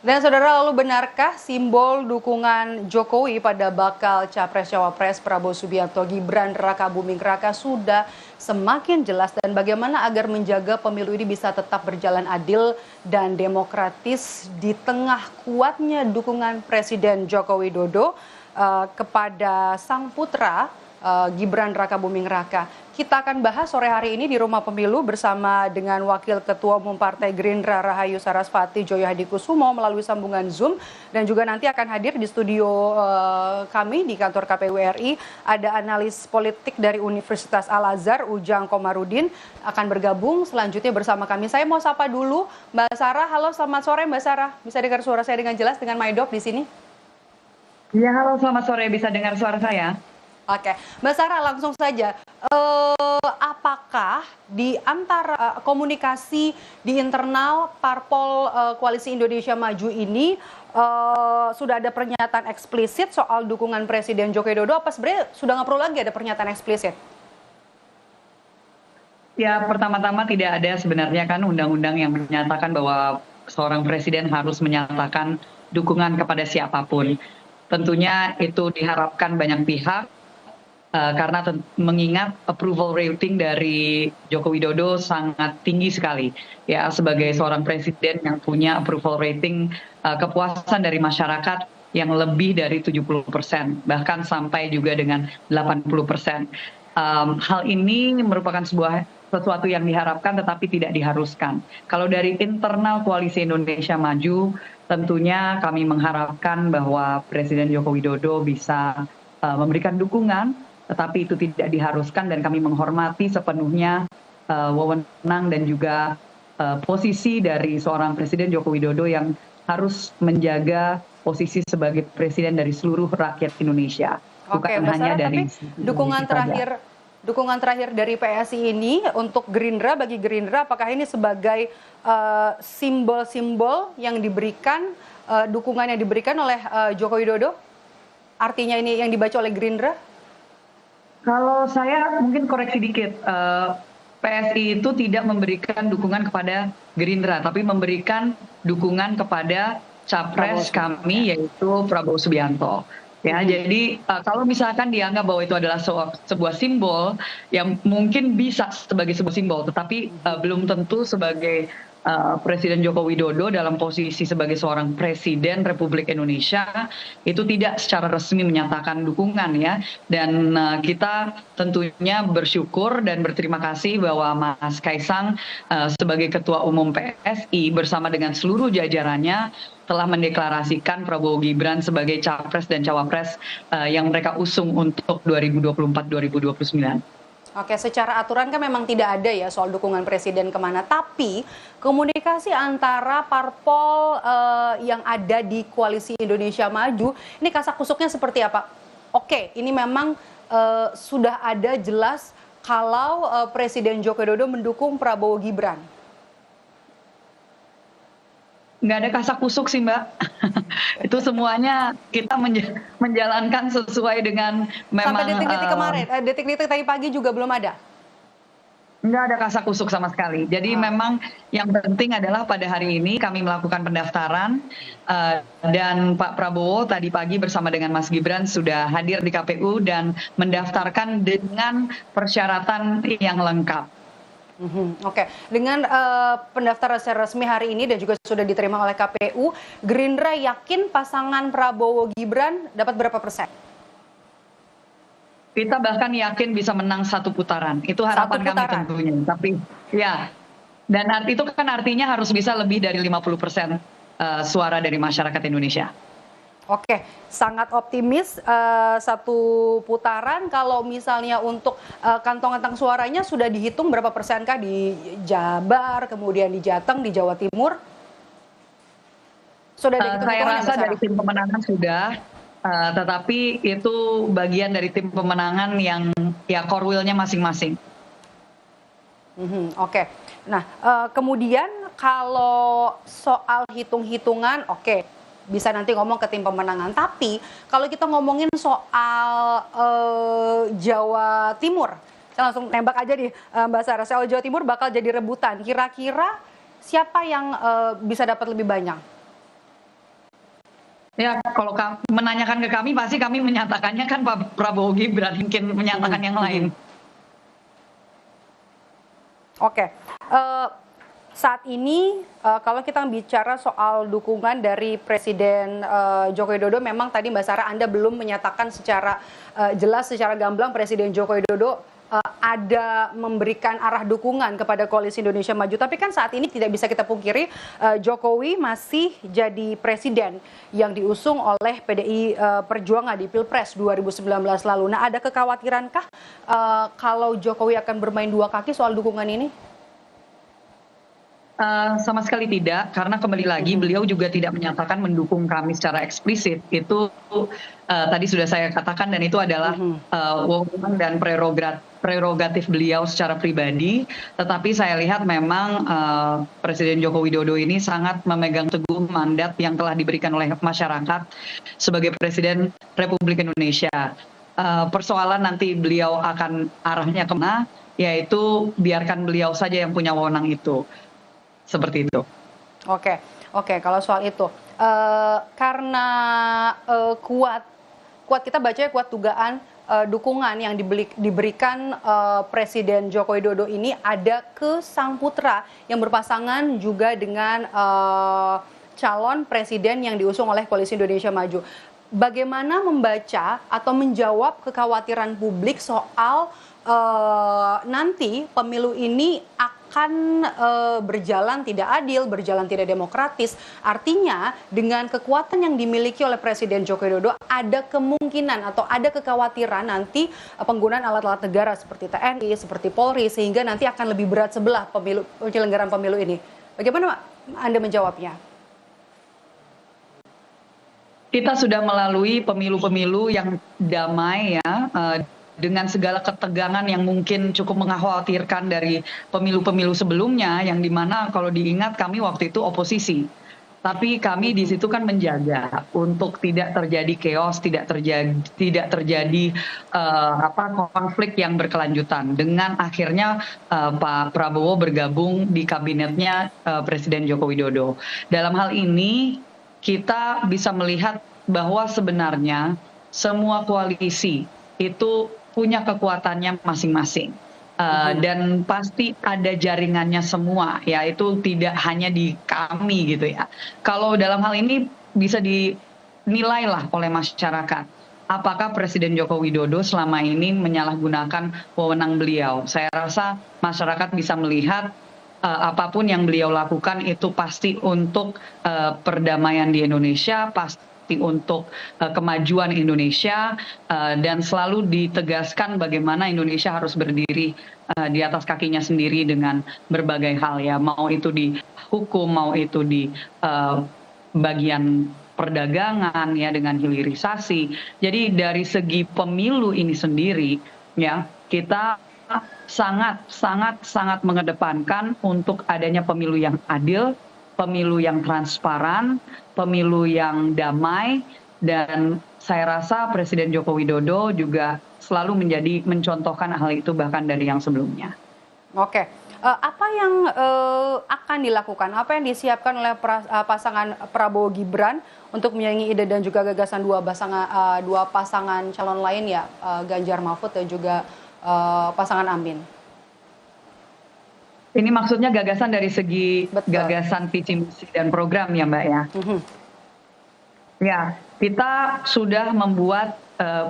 Dan saudara, lalu benarkah simbol dukungan Jokowi pada bakal Capres-Cawapres Prabowo Subianto Gibran Raka Buming Raka sudah semakin jelas, dan bagaimana agar menjaga pemilu ini bisa tetap berjalan adil dan demokratis di tengah kuatnya dukungan Presiden Joko Widodo kepada sang putra Gibran Raka Buming Raka. Kita akan bahas sore hari ini di Rumah Pemilu bersama dengan Wakil Ketua Umum Partai Gerindra Rahayu Sarasvati Joyo Hadikusumo melalui sambungan Zoom, dan juga nanti akan hadir di studio kami di kantor KPU RI ada analis politik dari Universitas Al-Azhar Ujang Komarudin akan bergabung selanjutnya bersama kami. Saya mau sapa dulu Mbak Sarah. Halo, selamat sore Mbak Sarah. Bisa dengar suara saya dengan jelas dengan Maidop di sini? Ya, halo, selamat sore. Bisa dengar suara saya? Oke, Mbak Sarah, langsung saja. Apakah di antara komunikasi di internal Parpol Koalisi Indonesia Maju ini sudah ada pernyataan eksplisit soal dukungan Presiden Joko Widodo? Apa sebenarnya sudah nggak perlu lagi ada pernyataan eksplisit? Ya, pertama-tama tidak ada sebenarnya kan undang-undang yang menyatakan bahwa seorang presiden harus menyatakan dukungan kepada siapapun. Tentunya itu diharapkan banyak pihak. Karena mengingat approval rating dari Joko Widodo sangat tinggi sekali ya, sebagai seorang presiden yang punya approval rating kepuasan dari masyarakat yang lebih dari 70%, bahkan sampai juga dengan 80%. Hal ini merupakan sesuatu yang diharapkan tetapi tidak diharuskan. Kalau dari internal Koalisi Indonesia Maju, tentunya kami mengharapkan bahwa Presiden Joko Widodo bisa memberikan dukungan, tetapi itu tidak diharuskan, dan kami menghormati sepenuhnya wewenang dan juga posisi dari seorang Presiden Joko Widodo yang harus menjaga posisi sebagai presiden dari seluruh rakyat Indonesia. Oke, bukan Mbak hanya Sarah, dari tapi dukungan terakhir dari PSI ini untuk Gerindra, bagi Gerindra, apakah ini sebagai simbol-simbol yang diberikan, dukungan yang diberikan oleh Joko Widodo? Artinya ini yang dibaca oleh Gerindra? Kalau saya mungkin koreksi dikit, PSI itu tidak memberikan dukungan kepada Gerindra, tapi memberikan dukungan kepada capres kami, yaitu Prabowo Subianto. Ya, jadi kalau misalkan dianggap bahwa itu adalah sebuah simbol, yang mungkin bisa sebagai sebuah simbol, tetapi belum tentu sebagai Presiden Joko Widodo dalam posisi sebagai seorang Presiden Republik Indonesia itu tidak secara resmi menyatakan dukungan ya. Dan kita tentunya bersyukur dan berterima kasih bahwa Mas Kaisang sebagai Ketua Umum PSI bersama dengan seluruh jajarannya telah mendeklarasikan Prabowo Gibran sebagai Capres dan Cawapres yang mereka usung untuk 2024-2029. Oke, secara aturan kan memang tidak ada ya soal dukungan presiden kemana. Tapi komunikasi antara parpol yang ada di Koalisi Indonesia Maju, ini kasak-kusuknya seperti apa? Oke, ini memang sudah ada jelas kalau Presiden Joko Widodo mendukung Prabowo Gibran. Nggak ada kasak-kusuk sih, Mbak. Itu semuanya kita menjalankan sesuai dengan memang. Sampai detik-detik kemarin, detik-detik tadi pagi juga belum ada? Nggak ada kasak-kusuk sama sekali. Jadi memang yang penting adalah pada hari ini kami melakukan pendaftaran, dan Pak Prabowo tadi pagi bersama dengan Mas Gibran sudah hadir di KPU dan mendaftarkan dengan persyaratan yang lengkap. Oke, dengan pendaftaran secara resmi hari ini dan juga sudah diterima oleh KPU, Gerindra yakin pasangan Prabowo Gibran dapat berapa persen? Kita bahkan yakin bisa menang satu putaran. Itu harapan kami tentunya. Tapi ya, dan itu kan artinya harus bisa lebih dari 50% suara dari masyarakat Indonesia. Oke, sangat optimis satu putaran. Kalau misalnya untuk kantong-kantong suaranya sudah dihitung berapa persenkah di Jabar, kemudian di Jateng, di Jawa Timur? Sudah ada saya rasa dari tim pemenangan sudah, tetapi itu bagian dari tim pemenangan yang ya core will-nya masing-masing. Oke, nah kemudian kalau soal hitung-hitungan, oke, bisa nanti ngomong ke tim pemenangan. Tapi kalau kita ngomongin soal Jawa Timur, saya langsung tembak aja nih Mbak Sarah, soal Jawa Timur bakal jadi rebutan. Kira-kira siapa yang bisa dapat lebih banyak? Ya, kalau menanyakan ke kami, pasti kami menyatakannya kan Pak Prabowo Gibran, mungkin menyatakan yang lain. Oke, saat ini kalau kita bicara soal dukungan dari Presiden Joko Widodo, memang tadi Mbak Sarah Anda belum menyatakan secara jelas, secara gamblang Presiden Joko Widodo ada memberikan arah dukungan kepada Koalisi Indonesia Maju. Tapi kan saat ini tidak bisa kita pungkiri Jokowi masih jadi presiden yang diusung oleh PDI Perjuangan di Pilpres 2019 lalu. Nah, ada kekhawatirankah kalau Jokowi akan bermain dua kaki soal dukungan ini? Sama sekali tidak, karena kembali lagi beliau juga tidak menyatakan mendukung kami secara eksplisit. Itu tadi sudah saya katakan, dan itu adalah wewenang dan prerogatif beliau secara pribadi. Tetapi saya lihat memang Presiden Joko Widodo ini sangat memegang teguh mandat yang telah diberikan oleh masyarakat sebagai Presiden Republik Indonesia. Persoalan nanti beliau akan arahnya kemana, yaitu biarkan beliau saja yang punya wewenang itu. Seperti itu. Oke, kalau soal itu, karena kuat kita bacanya kuat dugaan dukungan yang diberikan Presiden Joko Widodo ini ada ke sang putra yang berpasangan juga dengan calon presiden yang diusung oleh Koalisi Indonesia Maju. Bagaimana membaca atau menjawab kekhawatiran publik soal nanti pemilu ini akan berjalan tidak adil, berjalan tidak demokratis. Artinya dengan kekuatan yang dimiliki oleh Presiden Joko Widodo ada kemungkinan atau ada kekhawatiran nanti penggunaan alat-alat negara seperti TNI, seperti Polri, sehingga nanti akan lebih berat sebelah penyelenggaraan pemilu ini. Bagaimana Anda menjawabnya? Kita sudah melalui pemilu-pemilu yang damai ya, dengan segala ketegangan yang mungkin cukup mengkhawatirkan dari pemilu-pemilu sebelumnya, yang dimana kalau diingat kami waktu itu oposisi. Tapi kami di situ kan menjaga untuk tidak terjadi chaos, tidak terjadi konflik yang berkelanjutan. Dengan akhirnya Pak Prabowo bergabung di kabinetnya Presiden Joko Widodo. Dalam hal ini kita bisa melihat bahwa sebenarnya semua koalisi itu punya kekuatannya masing-masing. Dan pasti ada jaringannya semua, ya, itu tidak hanya di kami gitu ya. Kalau dalam hal ini bisa dinilai lah oleh masyarakat, apakah Presiden Joko Widodo selama ini menyalahgunakan wewenang beliau. Saya rasa masyarakat bisa melihat apapun yang beliau lakukan itu pasti untuk perdamaian di Indonesia, pasti untuk kemajuan Indonesia, dan selalu ditegaskan bagaimana Indonesia harus berdiri di atas kakinya sendiri dengan berbagai hal ya, mau itu di hukum, mau itu di bagian perdagangan ya dengan hilirisasi. Jadi dari segi pemilu ini sendiri ya, kita sangat mengedepankan untuk adanya pemilu yang adil, pemilu yang transparan, pemilu yang damai, dan saya rasa Presiden Joko Widodo juga selalu mencontohkan hal itu bahkan dari yang sebelumnya. Oke, apa yang akan dilakukan, apa yang disiapkan oleh pasangan Prabowo Gibran untuk menyaingi ide dan juga gagasan dua pasangan calon lain ya, Ganjar Mahfud dan juga pasangan Amin? Ini maksudnya gagasan dari segi gagasan visi misi dan program ya Mbak ya. Ya, kita sudah membuat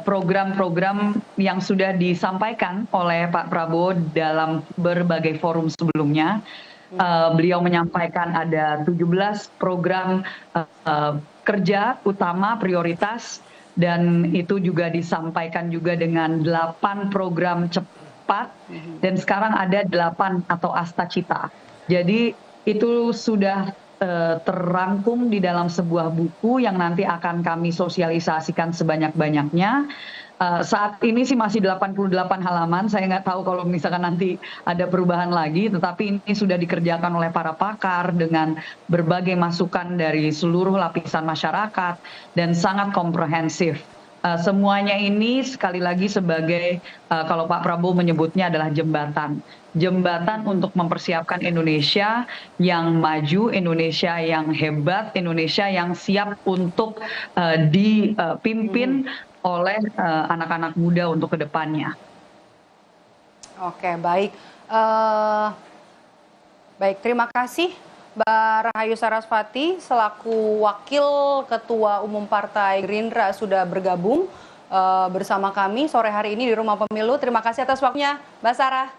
program-program yang sudah disampaikan oleh Pak Prabowo dalam berbagai forum sebelumnya. Beliau menyampaikan ada 17 program kerja utama prioritas, dan itu juga disampaikan juga dengan 8 program cepat, dan sekarang ada 8 atau Astacita. Jadi itu sudah terrangkum di dalam sebuah buku yang nanti akan kami sosialisasikan sebanyak-banyaknya. Saat ini sih masih 88 halaman, saya nggak tahu kalau misalkan nanti ada perubahan lagi, tetapi ini sudah dikerjakan oleh para pakar dengan berbagai masukan dari seluruh lapisan masyarakat dan sangat komprehensif. semuanya ini sekali lagi sebagai kalau Pak Prabowo menyebutnya adalah jembatan. Jembatan untuk mempersiapkan Indonesia yang maju, Indonesia yang hebat, Indonesia yang siap untuk dipimpin oleh anak-anak muda untuk kedepannya. Oke, baik. Baik, terima kasih Mbak Rahayu Sarasvati selaku Wakil Ketua Umum Partai Gerindra sudah bergabung bersama kami sore hari ini di Rumah Pemilu. Terima kasih atas waktunya, Mbak Sarah.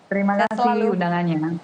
Terima kasih undangannya.